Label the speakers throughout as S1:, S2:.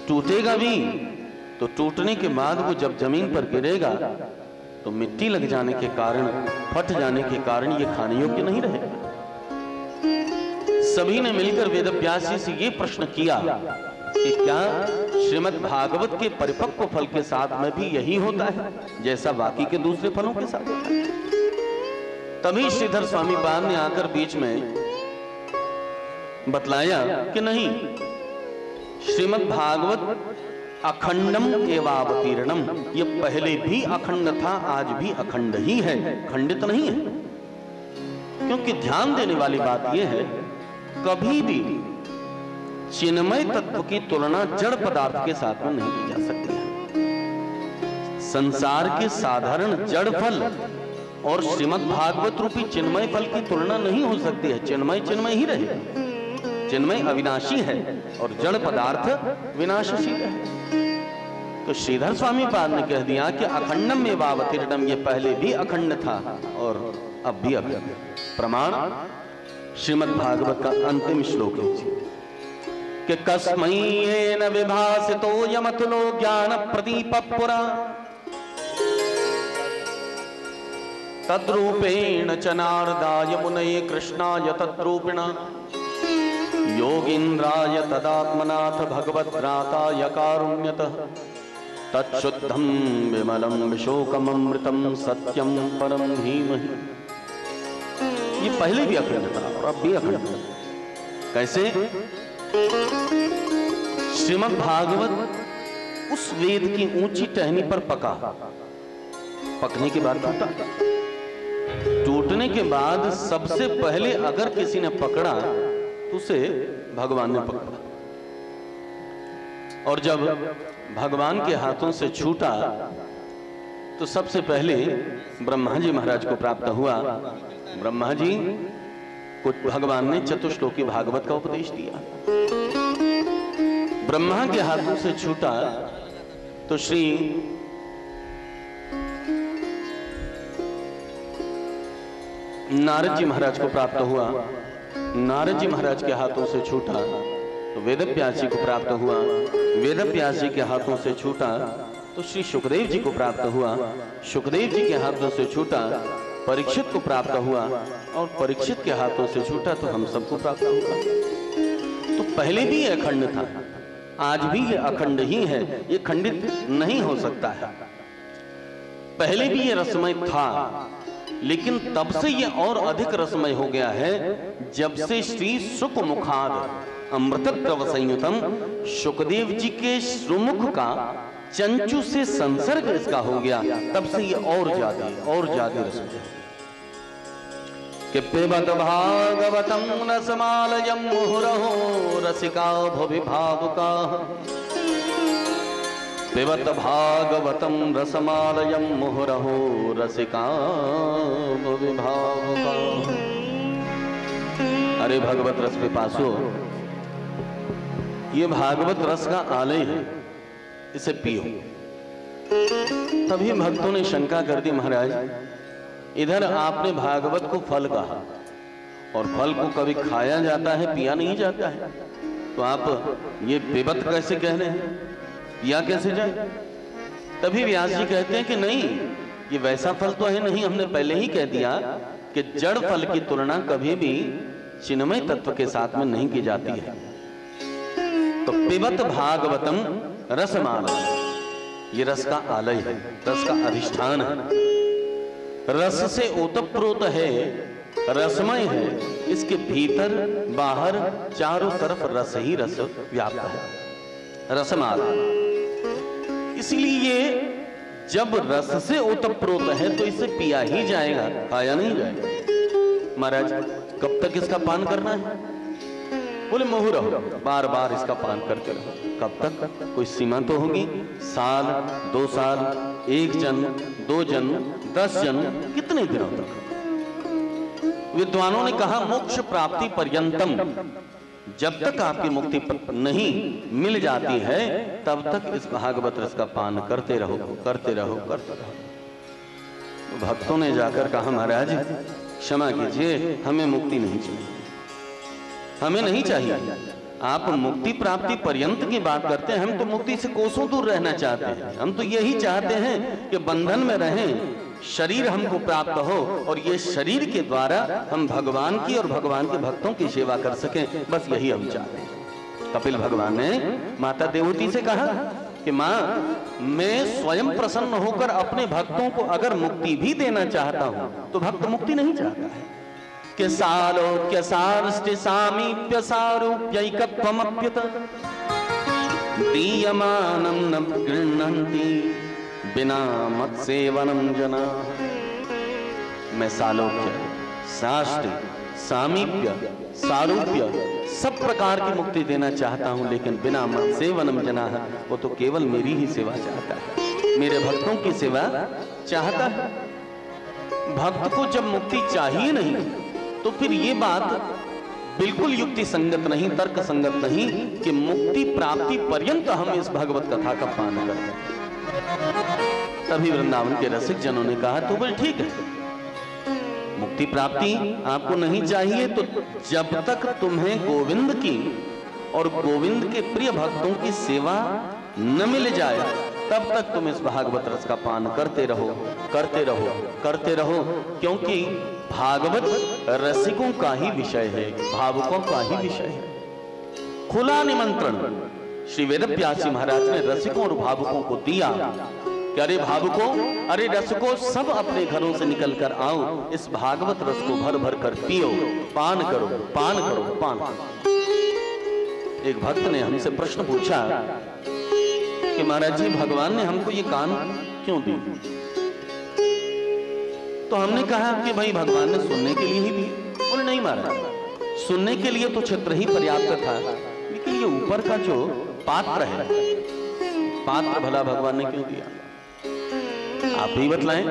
S1: टूटेगा भी तो टूटने के बाद वो जब जमीन पर गिरेगा तो मिट्टी लग जाने के कारण, फट जाने के कारण ये खाने योग्य नहीं रहेगा। सभी ने मिलकर वेदव्यास जी से ये प्रश्न किया कि क्या श्रीमद् भागवत के परिपक्व फल के साथ में भी यही होता है जैसा बाकी के दूसरे फलों के साथ होता है? तभी श्रीधर स्वामी पाद ने आकर बीच में बतलाया कि नहीं, श्रीमद् भागवत अखंडम एवावतीर्णम, ये पहले भी अखंड था, आज भी अखंड ही है, खंडित नहीं है। क्योंकि ध्यान देने वाली बात यह है, कभी भी चिन्मय तत्व की तुलना जड़ पदार्थ के साथ में नहीं की जा सकती है। संसार के साधारण जड़ फल और श्रीमद् भागवत रूपी चिन्मय फल की तुलना नहीं हो सकती है। चिन्मय चिन्मय ही रहे, चिन्मय अविनाशी है और जड़ पदार्थ विनाशशील है। तो श्रीधर स्वामी पाद ने कह दिया कि अखंडम में वावतीर्णम, ये पहले भी अखंड था और अब भी अखंड। प्रमाण श्रीमद् भागवत का अंतिम श्लोक है कि कस्मै येन विभासितो यमतुलो ज्ञान प्रदीप पुरा तद्रूपेण च नारदाय मुनये कृष्णाय तद्रूपिणा योगीन्द्राय तदात्मनाथ भगवद्भ्राताय कारुण्यतः तच्छुद्धं विमलं विशोकममृतं सत्यं परम धीमहि। ये पहले भी अखंड था और अब भी अखंड है। कैसे? श्रीमद् भागवत उस वेद की ऊंची टहनी पर पका, पकने के बाद टूटा। टूटने के बाद सबसे पहले अगर किसी ने पकड़ा तो उसे भगवान ने पकड़ा, और जब भगवान के हाथों से छूटा तो सबसे पहले ब्रह्मा जी महाराज को प्राप्त हुआ। ब्रह्मा जी को भगवान ने चतुश्लोकी भागवत का उपदेश दिया। ब्रह्मा के हाथों से छूटा तो श्री नारद जी महाराज को प्राप्त हुआ। नारद जी महाराज के हाथों से छूटा तो वेदव्यास जी को प्राप्त हुआ। वेदव्यास जी के हाथों से छूटा तो श्री सुखदेव जी को प्राप्त हुआ। सुखदेव जी के हाथों से छूटा परीक्षित को प्राप्त हुआ, और परीक्षित के हाथों से छूटा तो हम सबको प्राप्त हुआ। तो पहले भी ये अखंड था, आज भी ये अखंड ही है, ये खंडित नहीं हो सकता है। पहले भी ये रसमय था, लेकिन तब से ये और अधिक रसमय हो गया है जब से श्री सुक मुखाद अमृतत्व संयुतम, सुखदेव जी के श्रुमुख का चंचू से संसर्ग इसका हो गया, तब से ये और ज्यादा रसमय कि पिबत भागवतम रसमालयम मुहुरहो रसिका भुवि भावुका। पिबत भागवतम रसमालयम मुहुरहो रसिका भुवि भावुका। अरे भगवत रस पिपासो, ये भागवत रस का आलय है, इसे पियो। तभी भक्तों ने शंका कर दी, महाराज इधर आपने भागवत को फल कहा, और फल को कभी खाया जाता है, पिया नहीं जाता है, तो आप ये पिबत कैसे कह रहे हैं, पिया कैसे जाए? तभी व्यास जी कहते हैं कि नहीं, ये वैसा फल तो है नहीं, हमने पहले ही कह दिया कि जड़ फल की तुलना कभी भी चिन्मय तत्व के साथ में नहीं की जाती है। तो पिबत भागवतम रसमाला, ये रस का आलय है, रस का अधिष्ठान है, रस से ओतप्रोत है, रसमय है, इसके भीतर बाहर चारों तरफ रस ही रस व्याप्त है, रसमाला। इसलिए जब रस से ओतप्रोत है तो इसे पिया ही जाएगा, खाया नहीं जाएगा। महाराज कब तक इसका पान करना है? बोले मुहुरहो, बार बार इसका पान करते रहो। कब तक? कोई सीमा तो होगी, साल, 2 साल, 1 जन्म, 2 जन्म, 10 जन्म, कितने दिनों तक? विद्वानों ने कहा मोक्ष प्राप्ति पर्यंतम, जब तक आपकी मुक्ति नहीं मिल जाती है तब तक इस भागवत रस का पान करते रहो, करते रहो, करते रहो। तो भक्तों ने जाकर कहा महाराज क्षमा कीजिए, हमें मुक्ति नहीं चाहिए, हमें नहीं चाहिए, आप मुक्ति प्राप्ति पर्यंत की बात करते हैं, हम तो मुक्ति से कोसों दूर रहना चाहते हैं। हम तो यही चाहते हैं कि बंधन में रहें, शरीर हमको प्राप्त हो और ये शरीर के द्वारा हम भगवान की और भगवान के भक्तों की सेवा कर सकें, बस यही हम चाहते हैं। कपिल भगवान ने माता देवहूति से कहा कि माँ, मैं स्वयं प्रसन्न होकर अपने भक्तों को अगर मुक्ति भी देना चाहता हूं तो भक्त मुक्ति नहीं चाहता है कि सालोक्य सारष्टि सामीप्य सारूप्यैकत्वमप्युत दीयमानं न गृह्णन्ति बिना मत्सेवनं जना। मैं सालोक्य, साष्टि, सामीप्य, सारूप्य सब प्रकार की मुक्ति देना चाहता हूं, लेकिन बिना मत्सेवनं जना, वो तो केवल मेरी ही सेवा चाहता है, मेरे भक्तों की सेवा चाहता है। भक्त को जब मुक्ति चाहिए नहीं तो फिर ये बात बिल्कुल युक्ति संगत नहीं, तर्क संगत नहीं कि मुक्ति प्राप्ति पर्यंत हम इस भगवत कथा का पान करें। तभी वृंदावन के रसिक जनों ने कहा तो बोल ठीक है, मुक्ति प्राप्ति आपको नहीं चाहिए तो जब तक तुम्हें गोविंद की और गोविंद के प्रिय भक्तों की सेवा न मिल जाए तब तक तुम इस भागवत रस का पान करते रहो, करते रहो, करते रहो, क्योंकि भागवत रसिकों का ही विषय है, भावुकों का ही विषय है। खुला निमंत्रण श्री वेदव्यास जी महाराज ने रसिकों और भावुकों को दिया कि अरे भावुकों, अरे रसिकों, सब अपने घरों से निकल कर आओ, इस भागवत रस को भर भर कर पियो, पान करो, पान करो, पान करो। एक भक्त ने हमसे प्रश्न पूछा कि महाराज जी, भगवान ने हमको ये कान क्यों दी? तो हमने कहा कि भाई भगवान ने सुनने के लिए ही दी। बोले नहीं महाराज, सुनने के लिए तो क्षेत्र ही पर्याप्त था, लेकिन ये ऊपर का जो पात्र है, पात्र भला भगवान ने क्यों दिया? आप भी बतलाएं।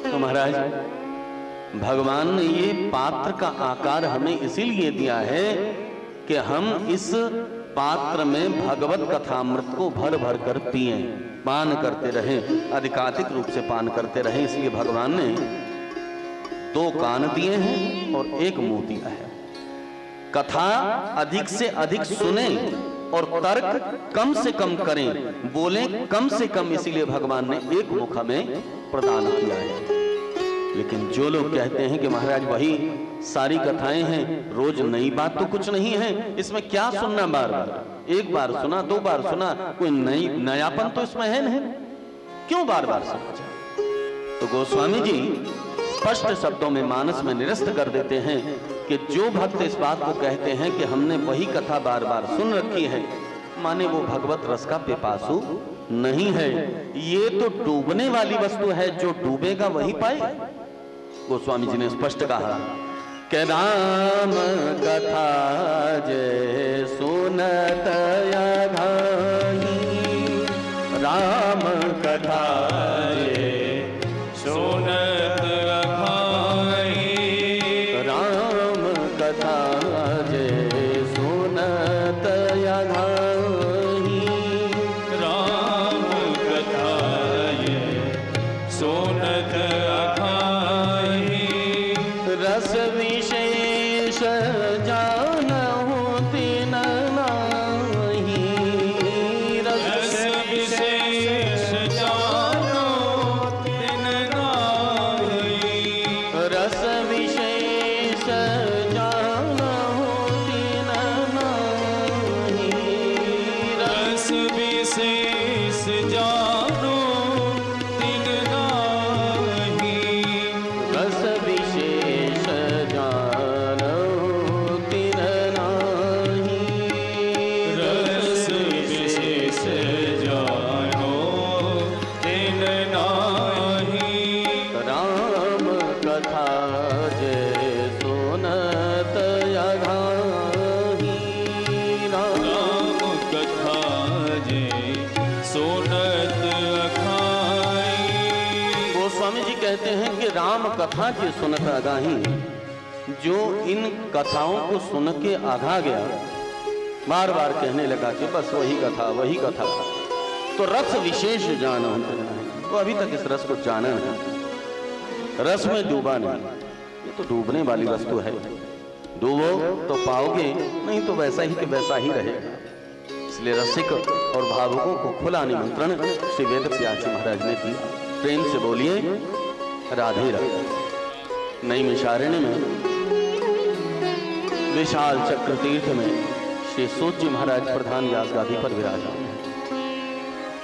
S1: तो महाराज, भगवान ने ये पात्र का आकार हमें इसीलिए दिया है कि हम इस पात्र में भगवत कथामृत को भर भर कर पिए, पान करते रहें, अधिकाधिक रूप से पान करते रहें। इसलिए भगवान ने 2 कान दिए हैं और 1 मुंह दिया है। कथा अधिक से अधिक सुने और तर्क कम से कम करें, बोलें कम से कम, इसीलिए भगवान ने 1 मुख हमें प्रदान किया है। लेकिन जो लोग कहते हैं कि महाराज वही सारी कथाएं हैं, रोज नई बात तो कुछ नहीं है, इसमें क्या सुनना बार बार, एक बार सुना, 2 बार सुना, कोई नयापन तो इसमें है नहीं, क्यों बार बार सुना? तो गोस्वामी जी स्पष्ट शब्दों में मानस में निरस्त कर देते हैं कि जो भक्त इस बात को कहते हैं कि हमने वही कथा बार बार सुन रखी है, माने वो भगवत रस का पिपासु नहीं है। ये तो डूबने वाली वस्तु है, जो डूबेगा वही पाएगा। गोस्वामी जी ने स्पष्ट कहा कि राम कथा जय सुनत अघाई, राम कथा जय सुनत अघाई, राम कथा जय सुनत अघाई, राम कथा जय सुनत अघाई, रस विशेष जानहु तिन नाही, रस विशेष जानहु तिन नाही, रस विशेष जानहु तिन नाही, रस विशेष जानो तिन नाही, रस विशेष जानो तिन नाही, रस विशेष जानो तिन नाही, राम कथा जय सुनत अघाई, राम कथा जय सुनत अघाई। गोस्वामी जी कहते हैं कि राम कथा जय सुनत अघाई, जो इन कथाओं को सुन के आघा गया, बार बार कहने लगा कि बस वही कथा, वही कथा, तो रस विशेष जाना है, तो अभी तक इस रस को जाना है, रस में डूबा नहीं, ये तो डूबने वाली वस्तु है। दूबो तो पाओगे, नहीं तो वैसा ही कि वैसा ही रहेगा। इसलिए रसिक और भावुकों को खुला निमंत्रण श्री वेदव्यास महाराज ने दिया। प्रेम से बोलिए राधे राधे। नैमिषारण्य में विशाल चक्र तीर्थ में श्री सूत जी महाराज प्रधान व्यास गादी पर विराजमान है।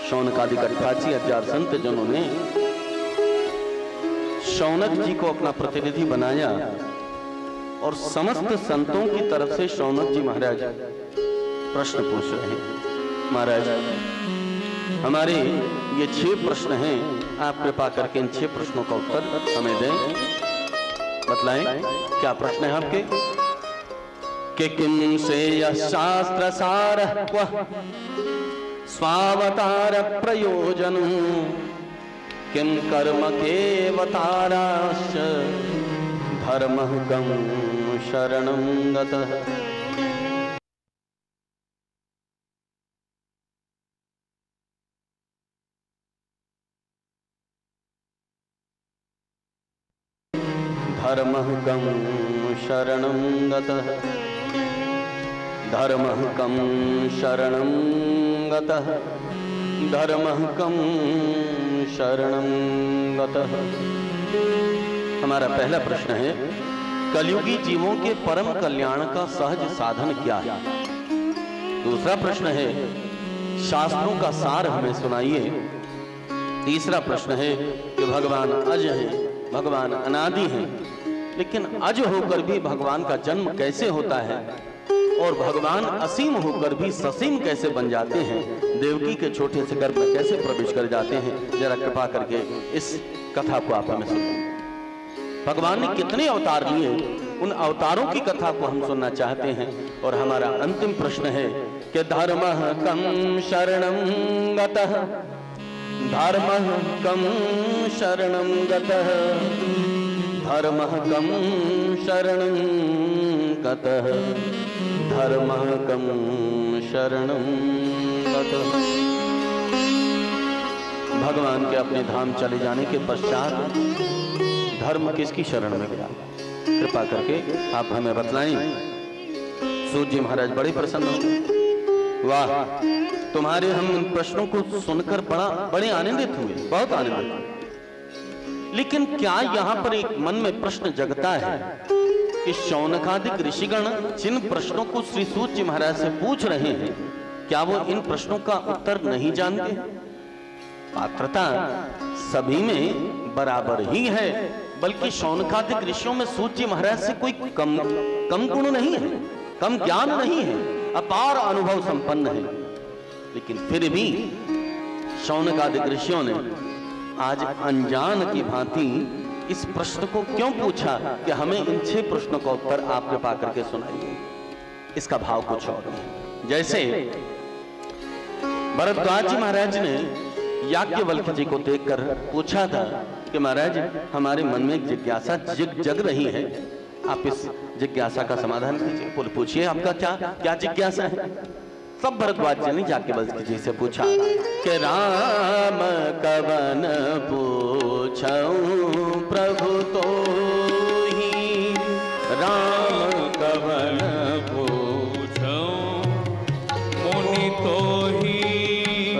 S1: शौनकादि कटपाची 1000 संत जनों ने शौनक जी को अपना प्रतिनिधि बनाया और समस्त संतों की तरफ से शौनक जी महाराज प्रश्न पूछ रहे हैं। महाराज, हमारे ये 6 प्रश्न हैं, आप कृपा करके इन 6 प्रश्नों का उत्तर हमें दें। बतलाएं क्या प्रश्न है आपके? कि किम से यह शास्त्र सार स्वावतार प्रयोजन, किम कर्म केवताराश्च धर्मः कं शरणं गतः। धर्मः कं शरणं गतः, धर्मः कं शरणं गतः, धर्मः कं शरणं गतः। हमारा पहला प्रश्न है, कलयुगी जीवों के परम कल्याण का सहज साधन क्या है? दूसरा प्रश्न है, शास्त्रों का सार हमें सुनाइए। तीसरा प्रश्न है कि भगवान अज हैं, भगवान अनादि हैं, लेकिन अज होकर भी भगवान का जन्म कैसे होता है और भगवान असीम होकर भी ससीम कैसे बन जाते हैं, देवकी के छोटे से गर्भ में कैसे प्रवेश कर जाते हैं? जरा कृपा करके इस कथा को आप हमें सुनिए। भगवान ने कितने अवतार लिए, उन अवतारों की कथा को हम सुनना चाहते हैं। और हमारा अंतिम प्रश्न है कि धर्मः कं शरणं गतः, धर्मः कं शरणं गतः, धर्मः कं शरणं गतः, धर्मः कं शरणं गतः। भगवान के अपने धाम चले जाने के पश्चात धर्म किसकी शरण में गया? कृपा करके आप हमें बतलाएं। सूत जी महाराज बड़े प्रसन्न हो। वाह, तुम्हारे हम इन प्रश्नों को सुनकर बड़े आनंदित हुए, बहुत आनंदित हुए। लेकिन क्या यहाँ पर एक मन में प्रश्न जगता है कि शौनकादिक ऋषिगण जिन प्रश्नों को श्री सूत जी महाराज से पूछ रहे हैं, क्या वो इन प्रश्नों का उत्तर नहीं जानते? पात्रता सभी में बराबर ही है, बल्कि शौनकादिक ऋषियों में सूत जी महाराज से कोई कम गुण नहीं है, कम ज्ञान नहीं है, अपार अनुभव संपन्न है। लेकिन फिर भी शौनकादिक ऋषियों ने आज अनजान की भांति इस प्रश्न को क्यों पूछा कि हमें इन 6 प्रश्नों का उत्तर आप कृपा करके सुनाइए। इसका भाव कुछ और है। जैसे भरद्वाज जी महाराज ने याज्ञवल्क्य जी को देखकर पूछा था कि महाराज, हमारे मन में एक जिज्ञासा जग रही है, आप इस जिज्ञासा का समाधान कीजिए। पूछिए, आपका क्या जिज्ञासा है? सब भरद्वाज जी ने याज्ञवल्क्य जी से पूछा कि राम कवन पूछऊं प्रभु तो ही, राम कवन पूछऊं मुनि तो ही,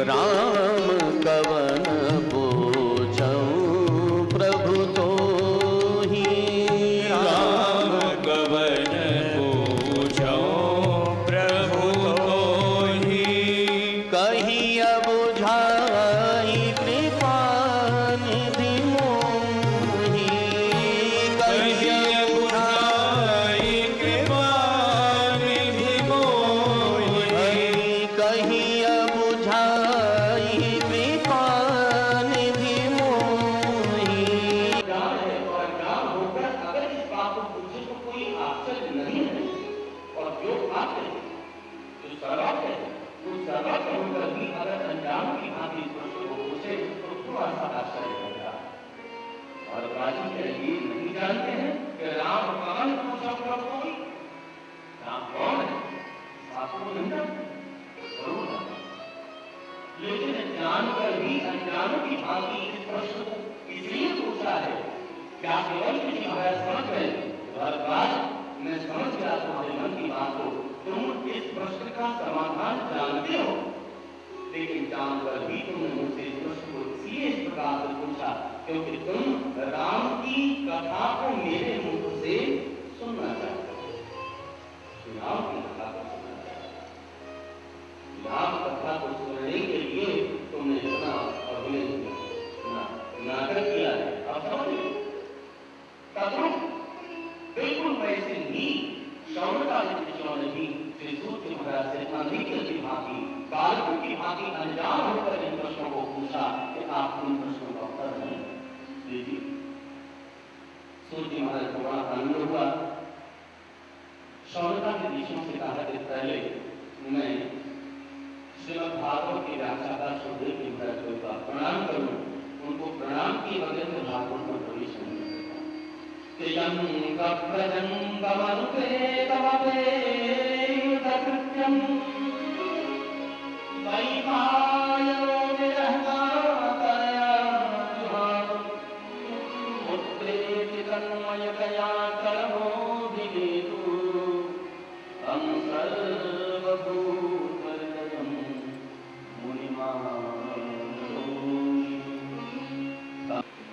S1: राम कवन पूछऊं प्रभु तो ही, राम कवन पूछऊं प्रभु तो ही, कहिया बुझाई कृपा निधि मोहि, कहिया बुझाई कृपा निधि मोहि, कहिया बुझाई कृपा निधि मोहि। क्या है और क्या होकर अगर इस बात को पूछे तो कोई आश्चर्य नहीं है, और जो बात है जो सर्वज्ञ है, वो सर्वज्ञ होकर भी अगर अनजान की भांति इस प्रश्न को पूछे तो थोड़ा सा आश्चर्य होगा। और राजी के ये नहीं जानते हैं कि राम कवन पूछा प्रभु कोई, राम कौन है, बात को नहीं जानते, जरूर जानते, लेकिन जानकर भी अनजानों की भांति इस प्रश्न को इसलिए पूछा है क्या केवल किसी महाराज समझ गए भरद्वाज मैं समझ गया तुम्हारे मन की बात को, तुम इस प्रश्न का समाधान जानते हो, लेकिन जानकर भी तुमने मुझसे इस प्रश्न को इसलिए इस प्रकार से पूछा क्योंकि तुम राम की कथा को मेरे मुख से सुनना चाहते हो। राम की कथा को सुनना चाहते हो। राम कथा को सुनने के लिए तुमने इतना अभिनय किया, नाटक किया है। अब समझ तद्रुप बिल्कुल वैसे ही शौनकादित्य ऋषियों ने भी श्री सूर्य महाराज से अनभिज्ञ की भांति, बालकों की भांति अनजान होकर इन प्रश्नों को पूछा कि आप उन प्रश्नों का उत्तर नहीं दीजिए। सूर्य महाराज को बड़ा आनंद हुआ। शौनकादित्य ऋषियों से कहा कि पहले मैं श्रीमद् भागवत के व्याख्याता सुखदेव जी महाराज को प्रणाम करूं, उनको प्रणाम किए बगैर मैं भागवत में प्रवेश नहीं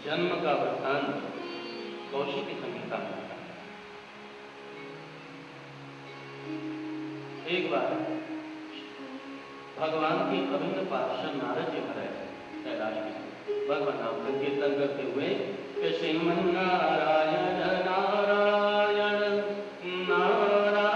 S1: जन्म का वृत्तांत कौशिकी संहिता में। एक बार भगवान के अभिन्न पार्षद नारद जी महाराज कैलाश में भगवान नाम संकीर्तन करते हुए कि श्रीमन्नारायण नारायण नारायण श्रीमन्नारायण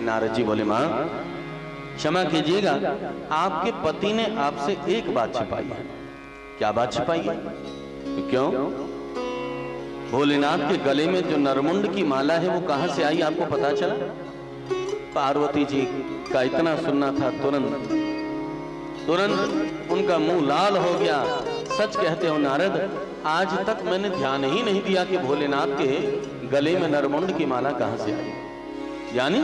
S1: नारद जी बोले, मां क्षमा कीजिएगा, आपके पति ने आपसे एक बात छिपाई है। क्या बात छिपाई है? क्यों? भोलेनाथ के गले में जो नरमुंड की माला है वो कहां से आई, आपको पता चला? पार्वती जी का इतना सुनना था, तुरंत उनका मुंह लाल हो गया। सच कहते हो नारद, आज तक मैंने ध्यान ही नहीं दिया कि भोलेनाथ के गले में नरमुंड की माला कहां से आई। यानी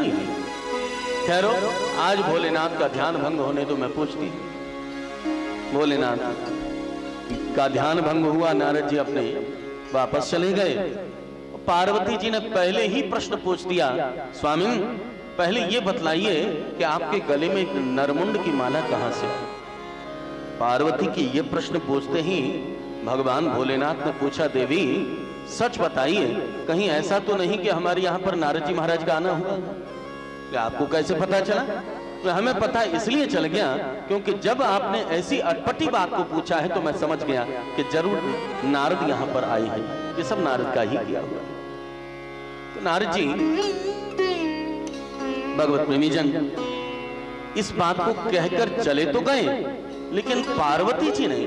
S1: ठहरो, आज भोलेनाथ का ध्यान भंग होने तो मैं पूछती। भोलेनाथ का ध्यान भंग हुआ, नारद जी अपने वापस चले गए। पार्वती जी ने पहले ही प्रश्न पूछ दिया, स्वामी पहले ये बतलाइए कि आपके गले में एक नरमुंड की माला कहां से आई। पार्वती की ये प्रश्न पूछते ही भगवान भोलेनाथ ने पूछा, देवी सच बताइए, कहीं ऐसा तो नहीं कि हमारे यहाँ पर नारद जी महाराज का आना हुआ? आपको कैसे पता चला? तो हमें पता इसलिए चल गया क्योंकि जब आपने ऐसी अटपटी बात को पूछा है तो मैं समझ गया कि जरूर नारद यहाँ पर आए हैं। ये सब नारद का ही किया हुआ। तो नारद जी भगवत प्रेमी जन इस बात को कहकर चले तो गए, लेकिन पार्वती जी ने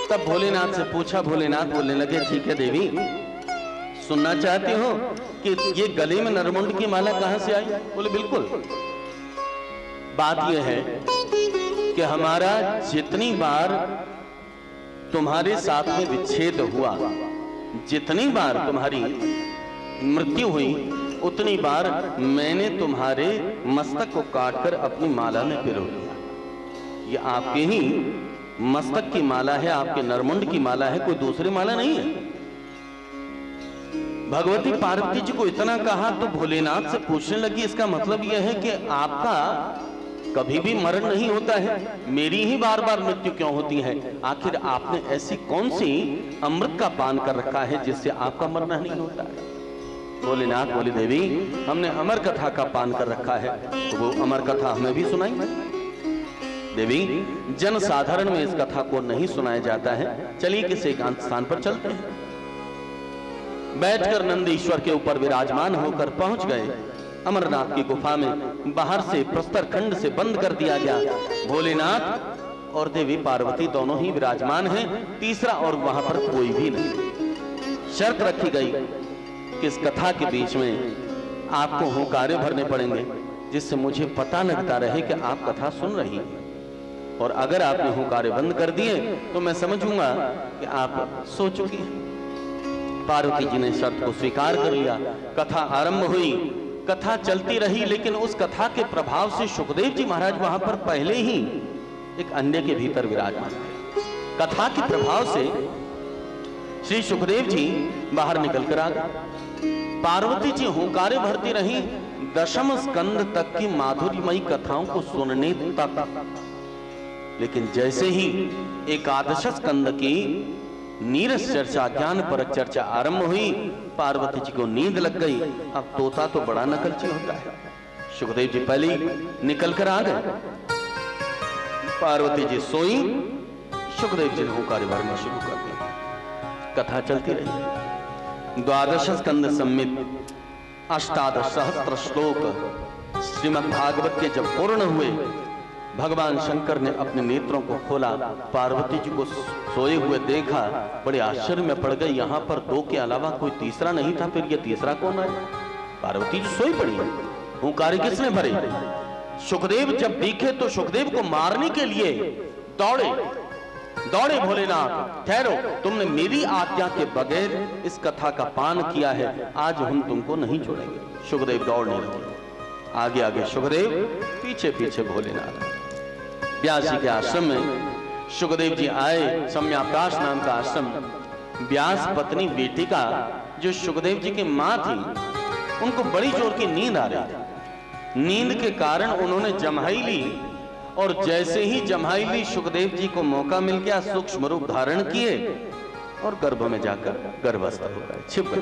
S1: तब भोलेनाथ से पूछा। भोलेनाथ बोलने लगे, ठीक है देवी, सुनना चाहते हो कि ये गले में नरमुंड की माला कहां से आई? बोले बिल्कुल। बात यह है कि हमारा जितनी बार तुम्हारे साथ में विच्छेद हुआ, जितनी बार तुम्हारी मृत्यु हुई, उतनी बार मैंने तुम्हारे मस्तक को काटकर अपनी माला में पिरो लिया। ये आपके ही मस्तक की माला है, आपके नरमुंड की माला है, कोई दूसरी माला नहीं है। भगवती पार्वती जी को इतना कहा तो भोलेनाथ से पूछने लगी, इसका मतलब यह है कि आपका कभी भी मरण नहीं होता है, मेरी ही बार बार मृत्यु क्यों होती है? आखिर आपने ऐसी कौन सी अमृत का पान कर रखा है जिससे आपका मरना नहीं होता है? भोलेनाथ बोले, देवी हमने अमर कथा का पान कर रखा है, तो वो अमर कथा हमें भी सुनाई। देवी जन साधारण में इस कथा को नहीं सुनाया जाता है, चलिए किसी एकांत स्थान पर चलते हैं। बैठकर नंदीश्वर के ऊपर विराजमान होकर पहुंच गए अमरनाथ की गुफा में। बाहर से प्रस्तर खंड से बंद कर दिया गया। भोलेनाथ और देवी पार्वती दोनों ही विराजमान हैं, तीसरा और वहां पर कोई भी नहीं। शर्त रखी गई कि इस कथा के बीच में आपको हुंकारे भरने पड़ेंगे, जिससे मुझे पता लगता रहे कि आप कथा सुन रही हैं। और अगर आपने हुंकारे बंद कर दिए तो मैं समझूंगा कि आप सो चुकी हैं। पार्वती जी ने शर्त को स्वीकार कर लिया। कथा आरंभ हुई, कथा चलती रही, लेकिन उस कथा के प्रभाव से सुखदेव जी महाराज वहां पर पहले ही एक अंडे के भीतर विराजमान थे। कथा के प्रभाव से श्री सुखदेव जी बाहर निकल कर आ गए। पार्वती जी हुंकारे भरती रही दशम स्कंद तक की माधुर्यमयी कथाओं को सुनने तक, लेकिन जैसे ही एकादश स्कंद की नीरस चर्चा, ज्ञान परक चर्चा आरंभ हुई, पार्वती जी को नींद लग गई। अब तोता तो बड़ा नकलची होता है। सुखदेव जी पहले निकल कर आ गए। पार्वती जी सोई, सुखदेव जी ने हुंकारे भरना शुरू कर दिया। कथा चलती रही। द्वादश स्कंद सम्मित अष्टादश सहस्त्र श्लोक श्रीमद् भागवत के जब पूर्ण हुए, भगवान शंकर ने अपने नेत्रों को खोला, पार्वती जी को सोए हुए देखा, बड़े आश्चर्य में पड़ गए। यहाँ पर दो के अलावा कोई तीसरा नहीं था, फिर ये तीसरा कौन है? पार्वती जी सोई पड़ी। हुंकारे किसने भरे? सुखदेव जब दिखे तो सुखदेव को मारने के लिए दौड़े भोलेनाथ, ठहरो, तुमने मेरी आज्ञा के बगैर इस कथा का पान किया है, आज हम तुमको नहीं छोड़ेंगे। सुखदेव दौड़ने लगे, आगे आगे सुखदेव, पीछे पीछे भोलेनाथ। व्यास जी के आश्रम में सुखदेव जी आए। सम्याप्राश नाम का आश्रम। व्यास पत्नी बेटिका जो सुखदेव जी की मां थी, उनको बड़ी जोर की नींद आ रही थी। नींद के कारण उन्होंने जम्हाई ली, और जैसे ही जम्हाई ली, सुखदेव जी को मौका मिल गया, सूक्ष्म रूप धारण किए और गर्भ में जाकर गर्भस्थ हो गए, छिप गए।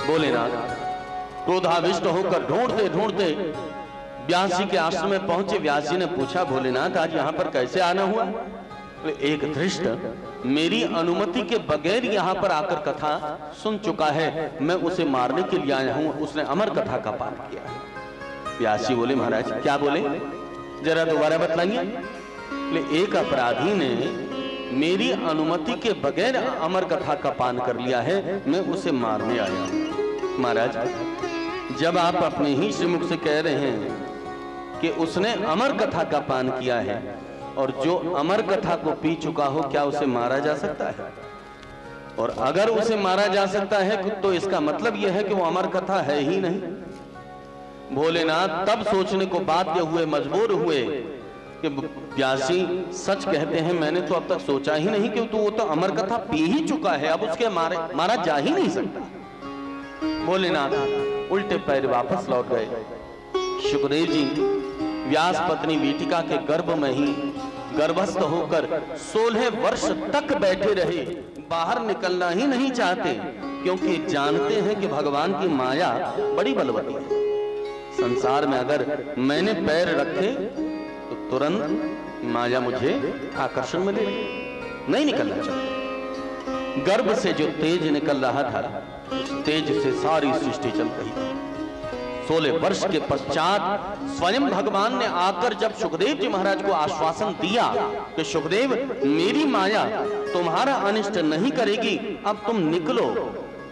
S1: भोलेनाथ क्रोधाविष्ट होकर ढूंढते व्यास जी के आश्रम में पहुंचे। व्यास जी ने पूछा, भोलेनाथ आज यहाँ पर कैसे आना हुआ? एक धृष्ट मेरी अनुमति के बगैर यहाँ पर आकर कथा सुन चुका है, मैं उसे मारने के लिए आया हूँ, उसने अमर कथा का पाठ किया है। व्यास जी बोले, महाराज क्या बोले, जरा दोबारा बतलाइए। एक अपराधी ने मेरी अनुमति के बगैर अमर कथा का पान कर लिया है, मैं उसे मारने आया हूं। महाराज जब आप अपने ही श्रीमुख से कह रहे हैं कि उसने अमर कथा का पान किया है, और जो अमर कथा को पी चुका हो, क्या उसे मारा जा सकता है? और अगर उसे मारा जा सकता है तो इसका मतलब यह है कि वो अमर कथा है ही नहीं। भोलेनाथ तब सोचने को बाध्य हुए, मजबूर हुए कि व्यास जी सच कहते हैं, मैंने तो अब तक सोचा ही नहीं कि वो तो अमर कथा पी ही चुका है, अब उसके मारा जा ही नहीं सकता। भोलेनाथ उल्टे पैर वापस लौट गए। सुखदेव जी व्यास पत्नी बेटिका के गर्भ में ही गर्भस्थ होकर 16 वर्ष तक बैठे रहे, बाहर निकलना ही नहीं चाहते, क्योंकि जानते हैं कि भगवान की माया बड़ी बलवती है। संसार में अगर मैंने पैर रखे तो तुरंत माया मुझे आकर्षण में ले, नहीं निकलना चाहते। गर्भ से जो तेज निकल रहा था, उस तेज से सारी सृष्टि चल रही थी। 16 वर्ष के पश्चात स्वयं भगवान ने आकर जब सुखदेव जी महाराज को आश्वासन दिया कि सुखदेव मेरी माया तुम्हारा अनिष्ट नहीं करेगी, अब तुम निकलो,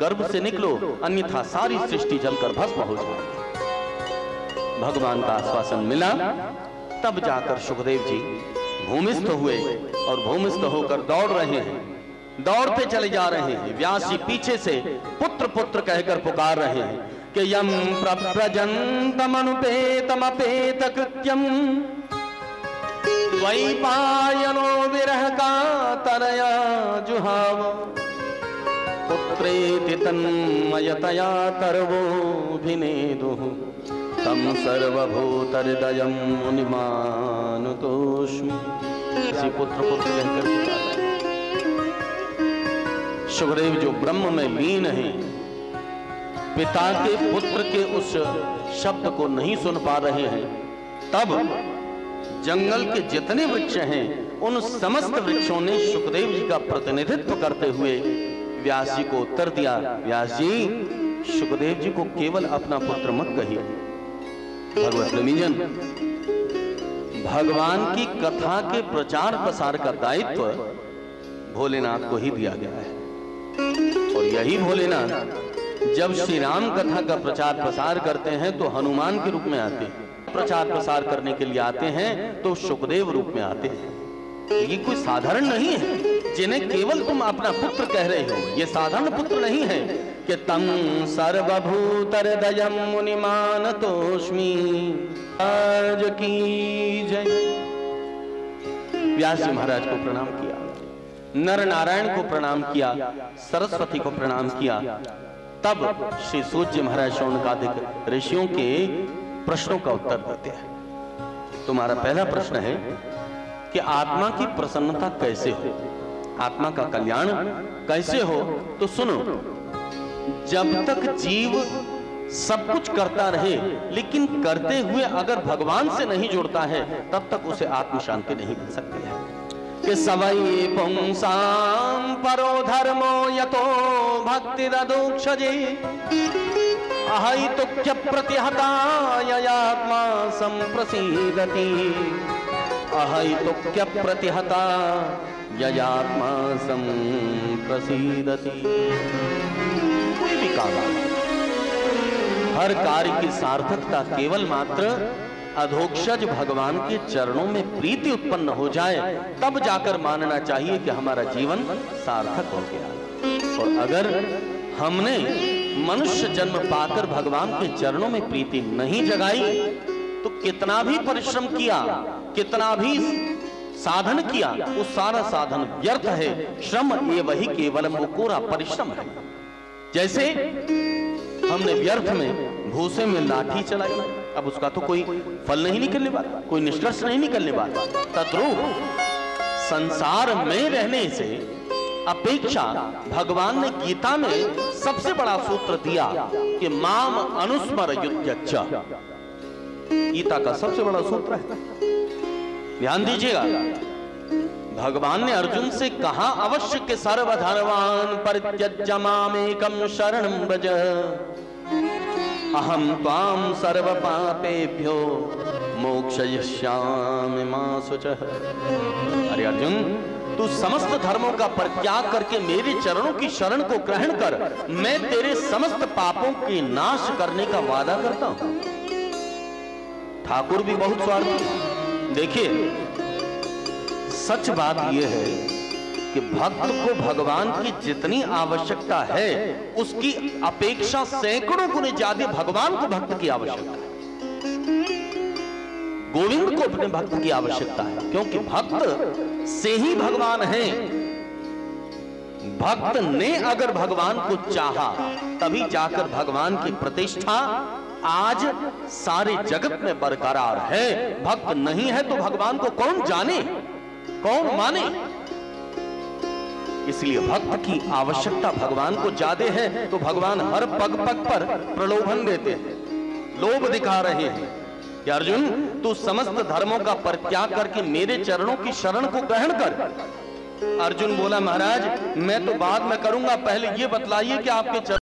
S1: गर्भ से निकलो, अन्यथा सारी सृष्टि जलकर भस्म हो जाएगी। भगवान का आश्वासन मिला, तब जाकर सुखदेव जी भूमिस्थ हुए, और भूमिस्थ होकर दौड़ रहे हैं, दौड़ते चले जा रहे हैं। व्यास जी पीछे से पुत्र पुत्र कहकर पुकार रहे हैं कि यम प्रव्रजन्तमनुपेतमपेत कृत्यम द्वैपायनो विरह का तरया जुहाव पुत्रेति तन्मयतया तर्वोऽभिनेदुः तम सर्वभूतहृदयं मुनिमानुतोऽस्मि। पुत्र पुत्र कहकर सुखदेव जो ब्रह्म में लीन है, पिता के पुत्र के उस शब्द को नहीं सुन पा रहे हैं, तब जंगल के जितने वृक्ष हैं उन समस्त वृक्षों ने सुखदेव जी का प्रतिनिधित्व करते हुए व्यास जी को उत्तर दिया, व्यास जी सुखदेव जी को केवल अपना पुत्र मत कहिए। भगवत प्रेमीजन, भगवान की कथा के प्रचार प्रसार का दायित्व भोलेनाथ को ही दिया गया है। और यही भोलेनाथ जब श्री राम कथा का प्रचार प्रसार करते हैं तो हनुमान के रूप में आते हैं, प्रचार प्रसार करने के लिए आते हैं तो सुखदेव रूप में आते हैं। ये कोई साधारण नहीं है जिन्हें केवल तुम अपना पुत्र कह रहे हो, ये साधारण पुत्र नहीं है कि तम सर्वभूतहृदयं मुनिमानतोस्मि आज की जय। व्यास जी महाराज को प्रणाम किया, नर नारायण को प्रणाम किया, सरस्वती को प्रणाम किया। तब श्री सूत जी महाराज शौनकादिक ऋषियों के प्रश्नों का उत्तर देते हैं। तुम्हारा पहला प्रश्न है कि आत्मा की प्रसन्नता कैसे हो, आत्मा का कल्याण कैसे हो। तो सुनो, जब तक जीव सब कुछ करता रहे लेकिन करते हुए अगर भगवान से नहीं जुड़ता है तब तक उसे आत्म शांति नहीं मिल सकती है। कि सवै पुंसां परो धर्मो यतो भक्तिरदोक्षजे अहैतुक्य प्रतिहता ययात्मा संप्रसीदति अहैतुक्य प्रतिहता ययात्मा संप्रसीदति। कोई भी काम, हर कार्य की सार्थकता केवल मात्र अधोक्षज भगवान के चरणों में प्रीति उत्पन्न हो जाए तब जाकर मानना चाहिए कि हमारा जीवन सार्थक हो गया। और अगर हमने मनुष्य जन्म पाकर भगवान के चरणों में प्रीति नहीं जगाई तो कितना भी परिश्रम किया, कितना भी साधन किया, वो सारा साधन व्यर्थ है। श्रम ये वही केवलम, वो कोरा परिश्रम है। जैसे हमने व्यर्थ में भूसे में लाठी चलाई, अब उसका तो कोई फल नहीं निकलने वाला, कोई निष्कर्ष नहीं निकलने वाला। तद्रूप संसार में रहने से अपेक्षा भगवान ने गीता में सबसे बड़ा सूत्र दिया कि माम अनुस्मर युध्यच्च। गीता का सबसे बड़ा सूत्र है, ध्यान दीजिएगा। भगवान ने अर्जुन से कहा अवश्य के सर्वधर्मान् परित्यज्य मामेकं शरणं व्रज अहम त्वां सर्व पापेभ्यो मोक्षयिष्यामि मा शुचः। अरे अर्जुन, तू समस्त धर्मों का परित्याग करके मेरे चरणों की शरण को ग्रहण कर, मैं तेरे समस्त पापों के नाश करने का वादा करता हूं। ठाकुर भी बहुत स्वार्थी। देखिए, सच बात यह है कि भक्त को भगवान की जितनी आवश्यकता है उसकी अपेक्षा सैकड़ों गुने ज्यादा भगवान को भक्त की आवश्यकता है। गोविंद को अपने भक्त की आवश्यकता है, क्योंकि भक्त से ही भगवान है। भक्त ने अगर भगवान को चाहा तभी जाकर भगवान की प्रतिष्ठा आज सारे जगत में बरकरार है। भक्त नहीं है तो भगवान को कौन जाने, कौन माने। इसलिए भक्त की आवश्यकता भगवान को ज्यादा है तो भगवान हर पग पग पर प्रलोभन देते हैं, लोभ दिखा रहे हैं कि अर्जुन, तू समस्त धर्मों का परित्याग करके मेरे चरणों की शरण को ग्रहण कर। अर्जुन बोला, महाराज मैं तो बाद में करूंगा, पहले ये बतलाइए कि आपके